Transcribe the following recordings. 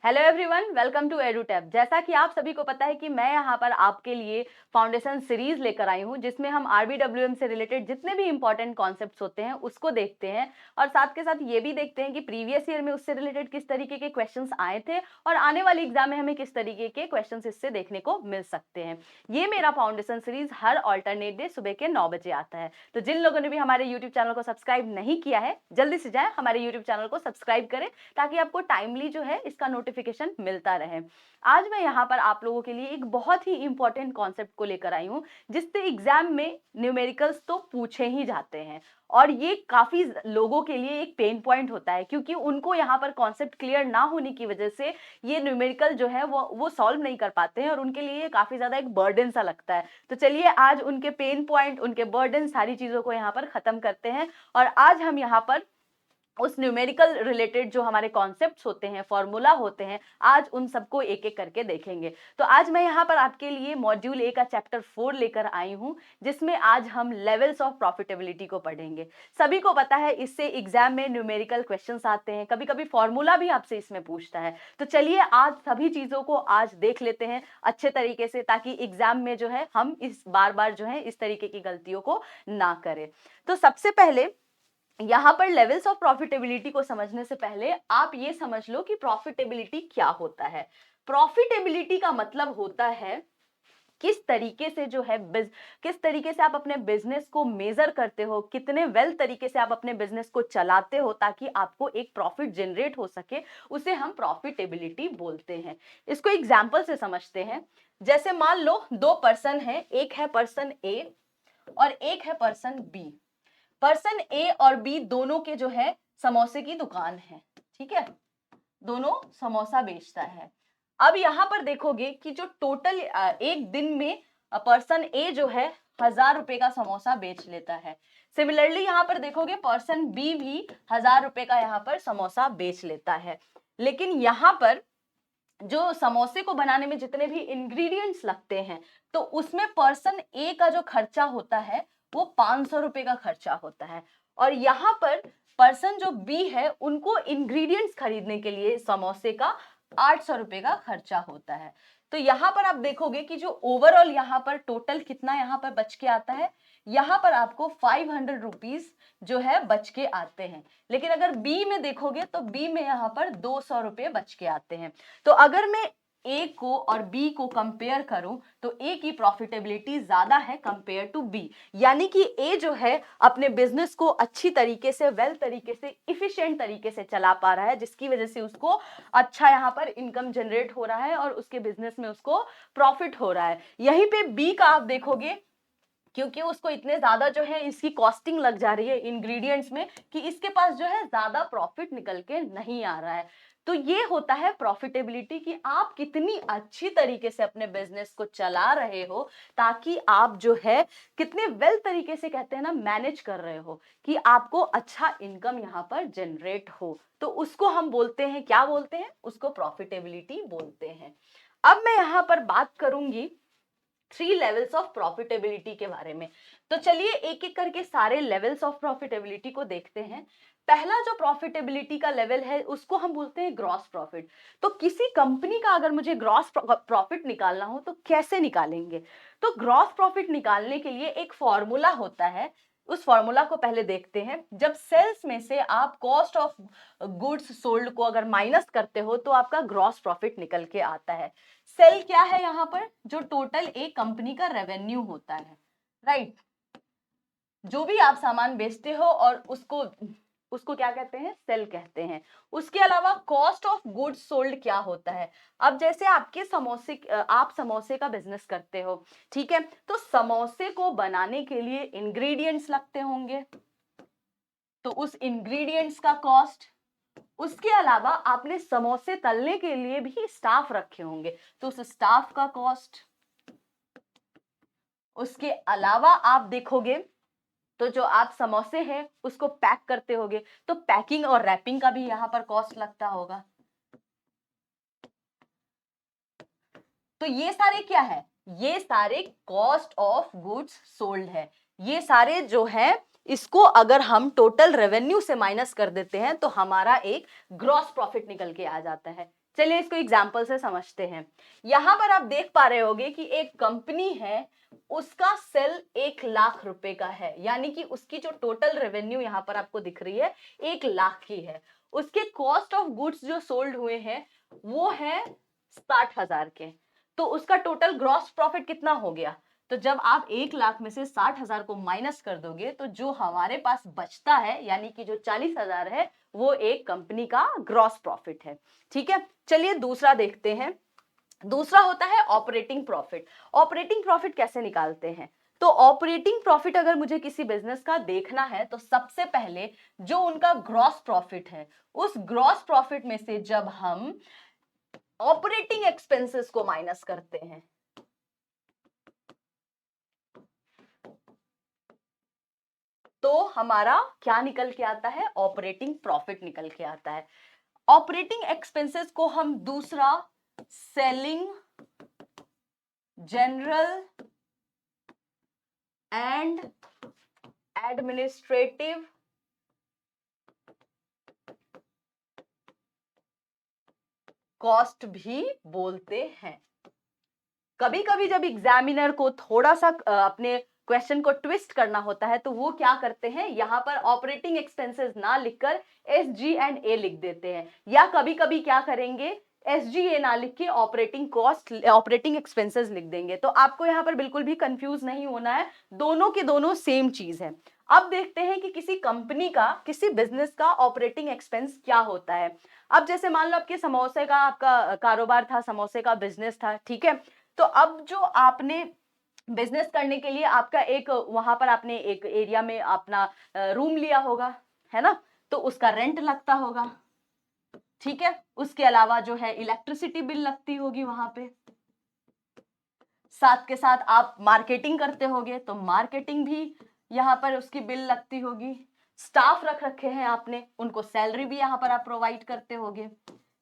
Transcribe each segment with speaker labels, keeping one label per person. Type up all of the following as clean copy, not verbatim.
Speaker 1: Hello everyone, welcome to Edutap. जैसा कि आप सभी को पता है कि मैं यहाँ पर आपके लिए फाउंडेशन सीरीज लेकर आई हूँ, जिसमें हम आरबीडब्ल्यूएम से रिलेटेड जितने भी इंपॉर्टेंट कॉन्सेप्ट्स होते हैं उसको देखते हैं और साथ के साथ ये भी देखते हैं कि प्रीवियस ईयर में उससे रिलेटेड किस तरीके के क्वेश्चंस आए थे और आने वाले एग्जाम में हमें किस तरीके के क्वेश्चंस इससे देखने को मिल सकते हैं। ये मेरा फाउंडेशन सीरीज हर ऑल्टरनेट डे सुबह के 9 बजे आता है। तो जिन लोगों ने भी हमारे यूट्यूब चैनल को सब्सक्राइब नहीं किया है, जल्दी से जाए हमारे यूट्यूब चैनल को सब्सक्राइब करें ताकि आपको टाइमली जो है इसका नोटिफिकेशन मिलता रहे। आज मैं यहाँ पर आप लोगों के लिए एक बहुत ही इंपॉर्टेंट कॉन्सेप्ट को लेकर आई हूँ, जिससे एग्जाम में न्यूमेरिकल्स तो पूछे ही जाते हैं और ये काफी लोगों के लिए एक पेन पॉइंट होता है, क्योंकि उनको यहाँ पर कॉन्सेप्ट क्लियर ना होने की वजह से ये न्यूमेरिकल जो है वो सॉल्व नहीं कर पाते हैं और उनके लिए ये काफी ज्यादा एक बर्डन सा लगता है। तो चलिए आज उनके पेन पॉइंट, उनके बर्डन, सारी चीजों को यहाँ पर खत्म करते हैं और आज हम यहाँ पर उस न्यूमेरिकल रिलेटेड जो हमारे कॉन्सेप्ट्स होते हैं, फॉर्मूला होते हैं, आज उन सबको एक एक करके देखेंगे। तो आज मैं यहाँ पर आपके लिए मॉड्यूल ए का चैप्टर 4 लेकर आई हूँ, जिसमें आज हम लेवल्स ऑफ प्रॉफिटेबिलिटी को पढ़ेंगे। सभी को पता है इससे एग्जाम में न्यूमेरिकल क्वेश्चंस आते हैं, कभी कभी फॉर्मूला भी आपसे इसमें पूछता है। तो चलिए आज सभी चीजों को आज देख लेते हैं अच्छे तरीके से, ताकि एग्जाम में जो है हम इस बार बार जो है इस तरीके की गलतियों को ना करें। तो सबसे पहले यहां पर लेवल्स ऑफ प्रॉफिटेबिलिटी को समझने से पहले आप ये समझ लो कि प्रॉफिटेबिलिटी क्या होता है। प्रॉफिटेबिलिटी का मतलब होता है किस तरीके से जो है किस तरीके से आप अपने बिजनेस को मेजर करते हो, कितने वेल तरीके से आप अपने बिजनेस को चलाते हो ताकि आपको एक प्रॉफिट जनरेट हो सके, उसे हम प्रॉफिटेबिलिटी बोलते हैं। इसको एग्जांपल से समझते हैं। जैसे मान लो दो पर्सन है, एक है पर्सन ए और एक है पर्सन बी। पर्सन ए और बी दोनों के जो है समोसे की दुकान है, ठीक है, दोनों समोसा बेचता है। अब यहां पर देखोगे कि जो टोटल एक दिन में पर्सन ए जो है 1000 रुपए का समोसा बेच लेता है। सिमिलरली यहां पर देखोगे पर्सन बी भी 1000 रुपए का यहां पर समोसा बेच लेता है। लेकिन यहां पर जो समोसे को बनाने में जितने भी इंग्रेडिएंट्स लगते हैं, तो उसमें पर्सन ए का जो खर्चा होता है वो 500 रुपए का खर्चा होता है और यहाँ पर पर्सन जो बी है उनको इंग्रेडिएंट्स खरीदने के लिए समोसे का 800 रुपए का खर्चा होता है। तो यहाँ पर आप देखोगे कि जो ओवरऑल यहाँ पर टोटल कितना यहाँ पर बच के आता है, यहाँ पर आपको 500 रुपीज जो है बच के आते हैं। लेकिन अगर बी में देखोगे तो बी में यहाँ पर 200 रुपए बच के आते हैं। तो अगर मैं ए को और बी को कंपेयर करूं तो ए की प्रॉफिटेबिलिटी ज्यादा है कंपेयर टू बी, यानी कि ए जो है अपने बिजनेस को अच्छी तरीके से, वेल तरीके से, इफिशिएंट तरीके से चला पा रहा है, जिसकी वजह से उसको अच्छा यहाँ पर इनकम जनरेट हो रहा है और उसके बिजनेस में उसको प्रॉफिट हो रहा है। यहीं पे बी का आप देखोगे, क्योंकि उसको इतने ज्यादा जो है इसकी कॉस्टिंग लग जा रही है इंग्रेडिएंट्स में कि इसके पास जो है ज्यादा प्रॉफिट निकल के नहीं आ रहा है। तो ये होता है प्रॉफिटेबिलिटी, कि आप कितनी अच्छी तरीके से अपने बिजनेस को चला रहे हो, ताकि आप जो है कितने वेल तरीके से, कहते हैं ना, मैनेज कर रहे हो कि आपको अच्छा इनकम यहाँ पर जनरेट हो। तो उसको हम बोलते हैं, क्या बोलते हैं, उसको प्रॉफिटेबिलिटी बोलते हैं। अब मैं यहाँ पर बात करूंगी 3 लेवल्स ऑफ प्रॉफिटेबिलिटी के बारे में। तो चलिए एक एक करके सारे लेवल्स ऑफ प्रॉफिटेबिलिटी को देखते हैं। पहला जो प्रॉफिटेबिलिटी का लेवल है उसको हम बोलते हैं ग्रॉस प्रॉफिट। तो किसी कंपनी का अगर मुझे ग्रॉस प्रॉफिट निकालना हो तो कैसे निकालेंगे? तो ग्रॉस प्रॉफिट निकालने के लिए एक फॉर्मूला होता है, उस फॉर्मूला को पहले देखते हैं। जब सेल्स में से आप कॉस्ट ऑफ गुड्स सोल्ड को अगर माइनस करते हो तो आपका ग्रॉस प्रॉफिट निकल के आता है। सेल क्या है? यहाँ पर जो टोटल एक कंपनी का रेवेन्यू होता है, राइट। जो भी आप सामान बेचते हो और उसको उसको क्या कहते हैं? सेल कहते हैं। उसके अलावा कॉस्ट ऑफ गुड्स सोल्ड क्या होता है? अब जैसे आपके समोसे, आप समोसे का बिजनेस करते हो, ठीक है, तो समोसे को बनाने के लिए इंग्रेडिएंट्स लगते होंगे, तो उस इंग्रेडिएंट्स का कॉस्ट। उसके अलावा आपने समोसे तलने के लिए भी स्टाफ रखे होंगे, तो उस स्टाफ का कॉस्ट। उसके अलावा आप देखोगे तो जो आप समोसे हैं उसको पैक करते होगे, तो पैकिंग और रैपिंग का भी यहां पर कॉस्ट लगता होगा। तो ये सारे क्या है? ये सारे कॉस्ट ऑफ गुड्स सोल्ड है। ये सारे जो है, इसको अगर हम टोटल रेवेन्यू से माइनस कर देते हैं तो हमारा एक ग्रॉस प्रॉफिट निकल के आ जाता है। चलिए इसको एग्जाम्पल से समझते हैं। यहाँ पर आप देख पा रहे होंगे कि एक कंपनी है, उसका सेल 1 लाख रुपए का है, यानी कि उसकी जो टोटल रेवेन्यू यहाँ पर आपको दिख रही है 1 लाख की है। उसके कॉस्ट ऑफ गुड्स जो सोल्ड हुए हैं वो है 60,000 के। तो उसका टोटल ग्रॉस प्रॉफिट कितना हो गया? तो जब आप 1 लाख में से 60,000 को माइनस कर दोगे तो जो हमारे पास बचता है यानी कि जो 40,000 है वो एक कंपनी का ग्रॉस प्रॉफिट है। ठीक है, चलिए दूसरा देखते हैं। दूसरा होता है ऑपरेटिंग प्रॉफिट। ऑपरेटिंग प्रॉफिट कैसे निकालते हैं? तो ऑपरेटिंग प्रॉफिट अगर मुझे किसी बिजनेस का देखना है तो सबसे पहले जो उनका ग्रॉस प्रॉफिट है उस ग्रॉस प्रॉफिट में से जब हम ऑपरेटिंग एक्सपेंसेस को माइनस करते हैं तो हमारा क्या निकल के आता है? ऑपरेटिंग प्रॉफिट निकल के आता है। ऑपरेटिंग एक्सपेंसेस को हम दूसरा selling, general and administrative cost भी बोलते हैं। कभी कभी जब एग्जामिनर को थोड़ा सा अपने क्वेश्चन को ट्विस्ट करना होता है तो वो क्या करते हैं, यहाँ पर ऑपरेटिंग एक्सपेंसेस ना लिखकर SG&A लिख देते हैं, या कभी कभी क्या करेंगे SG&A ना लिख के ऑपरेटिंग कॉस्ट, ऑपरेटिंग एक्सपेंसेस लिख देंगे। तो आपको यहाँ पर बिल्कुल भी कंफ्यूज नहीं होना है, दोनों के दोनों सेम चीज है। अब देखते हैं कि किसी कंपनी का, किसी बिजनेस का ऑपरेटिंग एक्सपेंस क्या होता है। अब जैसे मान लो आपके समोसे का आपका कारोबार था, समोसे का बिजनेस था, ठीक है। तो अब जो आपने बिजनेस करने के लिए आपका एक, वहां पर आपने एक एरिया में अपना रूम लिया होगा, है ना, तो उसका रेंट लगता होगा, ठीक है। उसके अलावा जो है इलेक्ट्रिसिटी बिल लगती होगी वहां पे, साथ के साथ आप मार्केटिंग करते होगे तो मार्केटिंग भी यहाँ पर उसकी बिल लगती होगी। स्टाफ रख रखे हैं आपने, उनको सैलरी भी यहाँ पर आप प्रोवाइड करते होगे,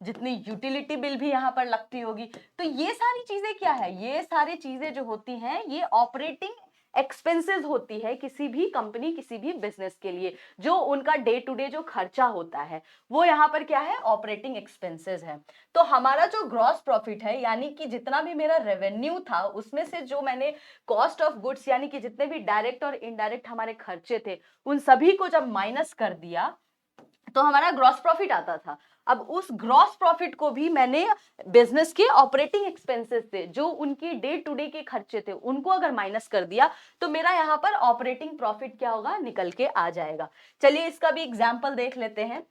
Speaker 1: जितनी यूटिलिटी बिल भी यहाँ पर लगती होगी। तो ये सारी चीजें क्या है? ये सारी चीजें जो होती हैं ये ऑपरेटिंग एक्सपेंसेस होती है किसी भी कंपनी, किसी भी बिजनेस के लिए। जो उनका डे टू डे जो खर्चा होता है वो यहाँ पर क्या है? ऑपरेटिंग एक्सपेंसेस है। तो हमारा जो ग्रॉस प्रॉफिट है यानी कि जितना भी मेरा रेवेन्यू था उसमें से जो मैंने कॉस्ट ऑफ गुड्स यानी कि जितने भी डायरेक्ट और इनडायरेक्ट हमारे खर्चे थे उन सभी को जब माइनस कर दिया तो हमारा ग्रॉस प्रॉफिट आता था। अब उस ग्रॉस प्रॉफिट को भी मैंने बिजनेस के ऑपरेटिंग एक्सपेंसेस से, जो उनकी डे टू डे के खर्चे थे, उनको अगर माइनस कर दिया तो मेरा यहाँ पर ऑपरेटिंग प्रॉफिट क्या होगा? निकल के आ जाएगा। चलिए इसका भी एग्जाम्पल देख लेते हैं।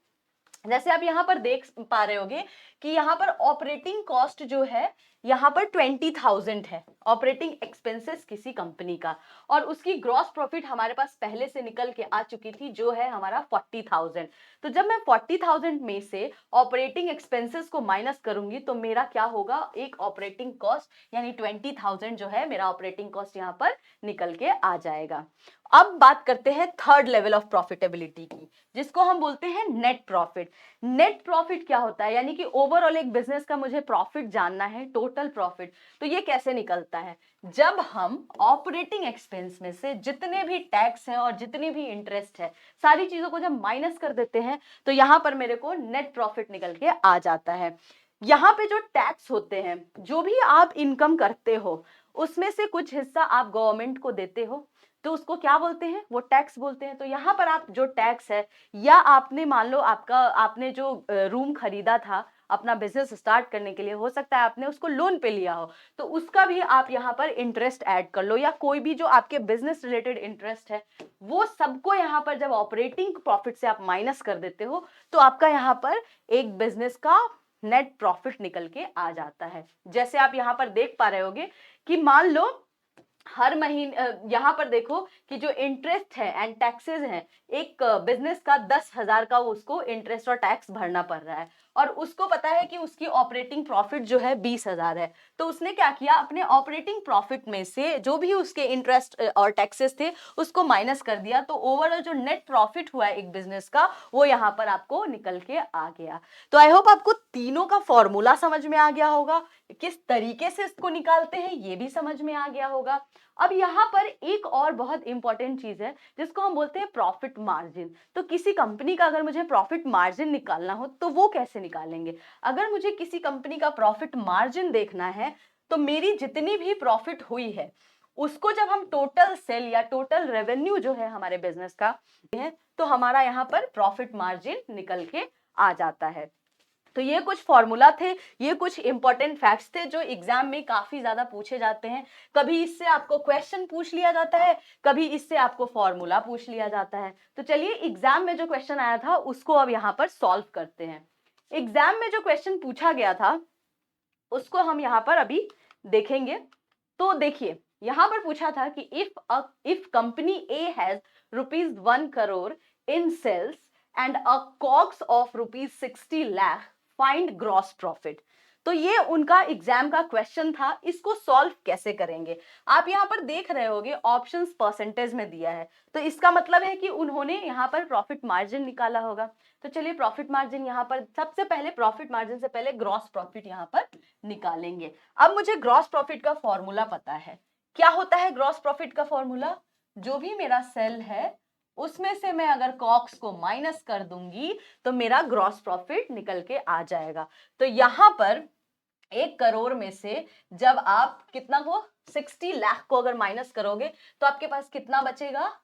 Speaker 1: जैसे आप यहाँ पर देख पा रहे होगे कि यहाँ पर ऑपरेटिंग कॉस्ट जो है यहाँ पर 20,000 है, ऑपरेटिंग एक्सपेंसेस किसी कंपनी का, और उसकी ग्रॉस प्रॉफिट हमारे पास पहले से निकल के आ चुकी थी जो है हमारा 40,000। तो जब मैं 40,000 में से ऑपरेटिंग एक्सपेंसेस को माइनस करूंगी तो मेरा क्या होगा? एक ऑपरेटिंग कॉस्ट यानी 20,000 जो है मेरा ऑपरेटिंग कॉस्ट यहाँ पर निकल के आ जाएगा। अब बात करते हैं थर्ड लेवल ऑफ प्रॉफिटेबिलिटी की, जिसको हम बोलते हैं नेट प्रॉफिट। नेट प्रॉफिट क्या होता है? यानी कि ओवरऑल एक बिजनेस का मुझे प्रॉफिट जानना है, टोटल प्रॉफिट। तो ये कैसे निकलता है? जब हम ऑपरेटिंग एक्सपेंस में से जितने भी टैक्स हैं और जितनी भी इंटरेस्ट है, सारी चीजों को जब माइनस कर देते हैं तो यहां पर मेरे को नेट प्रॉफिट निकल के आ जाता है। यहाँ पे जो टैक्स होते हैं, जो भी आप इनकम करते हो उसमें से कुछ हिस्सा आप गवर्नमेंट को देते हो तो उसको क्या बोलते हैं? वो टैक्स बोलते हैं। तो यहाँ पर आप जो टैक्स है, या आपने मान लो आपने जो रूम खरीदा था अपना बिजनेस स्टार्ट करने के लिए, हो सकता है आपने उसको लोन पे लिया हो, तो उसका भी आप यहाँ पर इंटरेस्ट ऐड कर लो, या कोई भी जो आपके बिजनेस रिलेटेड इंटरेस्ट है वो सबको यहाँ पर जब ऑपरेटिंग प्रॉफिट से आप माइनस कर देते हो तो आपका यहाँ पर एक बिजनेस का नेट प्रॉफिट निकल के आ जाता है। जैसे आप यहाँ पर देख पा रहे होगे कि मान लो हर महीने यहाँ पर देखो कि जो इंटरेस्ट है एंड टैक्सेस हैं, एक बिजनेस का 10,000 का उसको इंटरेस्ट और टैक्स भरना पड़ रहा है, और उसको पता है कि उसकी ऑपरेटिंग प्रॉफिट जो है 20,000 है। तो उसने क्या किया? अपने ऑपरेटिंग प्रॉफिट में से जो भी उसके इंटरेस्ट और टैक्सेस थे उसको माइनस कर दिया, तो ओवरऑल जो नेट प्रॉफिट हुआ है एक बिजनेस का वो यहाँ पर आपको निकल के आ गया। तो आई होप आपको तीनों का फॉर्मूला समझ में आ गया होगा किस तरीके से इसको निकालते हैं ये भी समझ में आ गया होगा। अब यहाँ पर एक और बहुत इंपॉर्टेंट चीज है जिसको हम बोलते हैं प्रॉफिट मार्जिन। तो किसी कंपनी का अगर मुझे प्रॉफिट मार्जिन निकालना हो तो वो कैसे निकालेंगे? अगर मुझे किसी कंपनी का प्रॉफिट मार्जिन देखना है तो मेरी जितनी भी प्रॉफिट हुई है उसको जब हम टोटल सेल या टोटल रेवेन्यू जो है हमारे बिजनेस का है तो हमारा यहाँ पर प्रॉफिट मार्जिन निकल के आ जाता है। तो ये कुछ फॉर्मूला थे, ये कुछ इंपॉर्टेंट फैक्ट्स थे जो एग्जाम में काफी ज्यादा पूछे जाते हैं। कभी इससे आपको क्वेश्चन पूछ लिया जाता है, कभी इससे आपको फॉर्मूला पूछ लिया जाता है। तो चलिए एग्जाम में जो क्वेश्चन आया था उसको अब यहाँ पर सॉल्व करते हैं। एग्जाम में जो क्वेश्चन पूछा गया था उसको हम यहाँ पर अभी देखेंगे। तो देखिए यहाँ पर पूछा था कि if company A has ₹1 crore in sales and a COGS of ₹60 lakh, find gross profit. तो ये उनका एग्जाम का क्वेश्चन था। इसको सॉल्व कैसे करेंगे? आप यहाँ पर देख रहे होंगे ऑप्शंस परसेंटेज में दिया है, तो इसका मतलब है कि उन्होंने यहाँ पर प्रॉफिट मार्जिन निकाला होगा। तो चलिए प्रॉफिट मार्जिन यहाँ पर सबसे पहले प्रॉफिट मार्जिन से पहले ग्रॉस प्रॉफिट यहाँ पर निकालेंगे। अब मुझे ग्रॉस प्रॉफिट का फॉर्मूला पता है। क्या होता है ग्रॉस प्रॉफिट का फॉर्मूला? जो भी मेरा सेल है उसमें से मैं अगर कॉक्स को माइनस कर दूंगी तो मेरा ग्रॉस प्रॉफिट निकल के आ जाएगा। तो यहां पर 1 करोड़ में से जब आप कितना को 60 लाख को अगर माइनस करोगे तो आपके पास कितना बचेगा?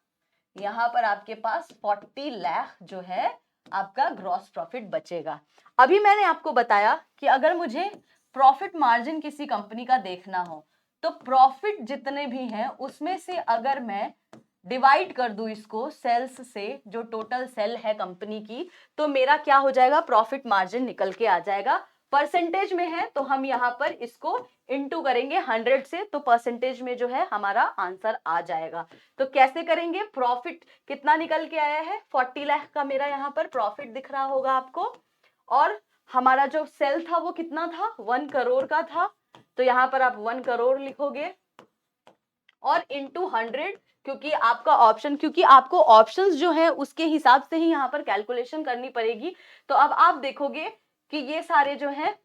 Speaker 1: यहां पर आपके पास 40 लाख जो है आपका ग्रॉस प्रॉफिट बचेगा। अभी मैंने आपको बताया कि अगर मुझे प्रॉफिट मार्जिन किसी कंपनी का देखना हो तो प्रॉफिट जितने भी हैं उसमें से अगर मैं डिवाइड कर दूं इसको सेल्स से, जो टोटल सेल है कंपनी की, तो मेरा क्या हो जाएगा? प्रॉफिट मार्जिन निकल के आ जाएगा। परसेंटेज में है तो हम यहाँ पर इसको इनटू करेंगे 100 से, तो परसेंटेज में जो है हमारा आंसर आ जाएगा। तो कैसे करेंगे? प्रॉफिट कितना निकल के आया है? 40 लाख का मेरा यहाँ पर प्रॉफिट दिख रहा होगा आपको, और हमारा जो सेल था वो कितना था? 1 करोड़ का था। तो यहाँ पर आप 1 करोड़ लिखोगे और इंटू 100, क्योंकि आपको ऑप्शंस जो है उसके हिसाब से ही यहाँ पर कैलकुलेशन करनी पड़ेगी। तो अब आप देखोगे कि ये सारे जो है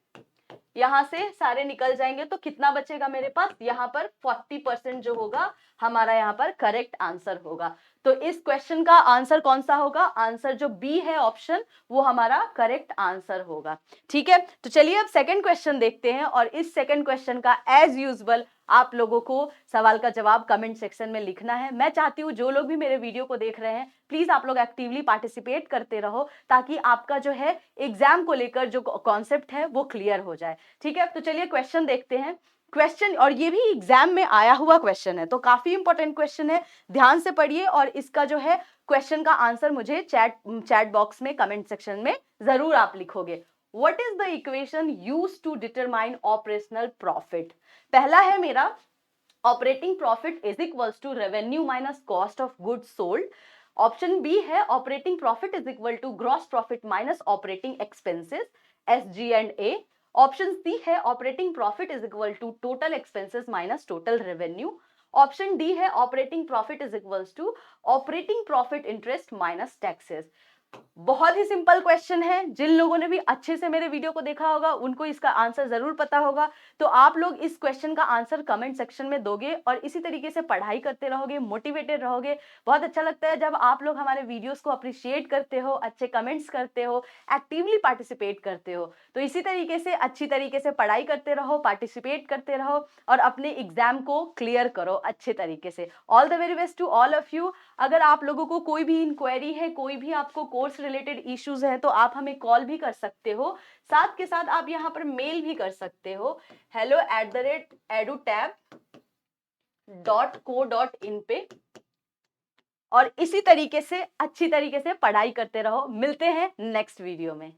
Speaker 1: यहाँ से सारे निकल जाएंगे, तो कितना बचेगा मेरे पास? यहाँ पर 40% जो होगा हमारा यहाँ पर करेक्ट आंसर होगा। तो इस क्वेश्चन का आंसर कौन सा होगा? आंसर जो बी है ऑप्शन, वो हमारा करेक्ट आंसर होगा। ठीक है, तो चलिए अब सेकंड क्वेश्चन देखते हैं, और इस सेकंड क्वेश्चन का एज यूजुअल आप लोगों को सवाल का जवाब कमेंट सेक्शन में लिखना है। मैं चाहती हूँ जो लोग भी मेरे वीडियो को देख रहे हैं प्लीज आप लोग एक्टिवली पार्टिसिपेट करते रहो, ताकि आपका जो है एग्जाम को लेकर जो कॉन्सेप्ट है वो क्लियर हो जाए। ठीक है, तो चलिए क्वेश्चन देखते हैं। क्वेश्चन, और ये भी एग्जाम में आया हुआ क्वेश्चन है, तो काफी इंपॉर्टेंट क्वेश्चन है, ध्यान से पढ़िए, और इसका जो है क्वेश्चन का आंसर मुझे चैट बॉक्स में कमेंट सेक्शन में जरूर आप लिखोगे। What is the equation used to determine operational profit? पहला है मेरा operating profit is equals to revenue minus cost of goods sold. Option B है operating profit is equal to gross profit minus operating expenses SG&A। Option C है operating profit is equal to total expenses minus total revenue. Option D है operating profit is equals to operating profit interest minus taxes. बहुत ही simple question है, जिन लोगों ने भी अच्छे से मेरे वीडियो को देखा होगा उनको इसका आंसर जरूर पता होगा। तो आप लोग इस क्वेश्चन का आंसर कमेंट सेक्शन में दोगे और इसी तरीके से पढ़ाई करते रहोगे, मोटिवेटेड रहोगे। बहुत अच्छा लगता है जब आप लोग हमारे वीडियोस को अप्रिशिएट करते हो, अच्छे कमेंट्स करते हो, एक्टिवली पार्टिसिपेट करते हो। तो इसी तरीके से अच्छी तरीके से पढ़ाई करते रहो, पार्टिसिपेट करते रहो और अपने एग्जाम को क्लियर करो अच्छे तरीके से। All the very best to all of you. अगर आप लोगों को कोई भी इंक्वायरी है, कोई भी आपको कोर्स रिलेटेड इश्यूज है, तो आप हमें कॉल भी कर सकते हो, साथ के साथ आप यहाँ पर मेल भी कर सकते हो hello@edutab.co.in पे, और इसी तरीके से अच्छी तरीके से पढ़ाई करते रहो। मिलते हैं नेक्स्ट वीडियो में।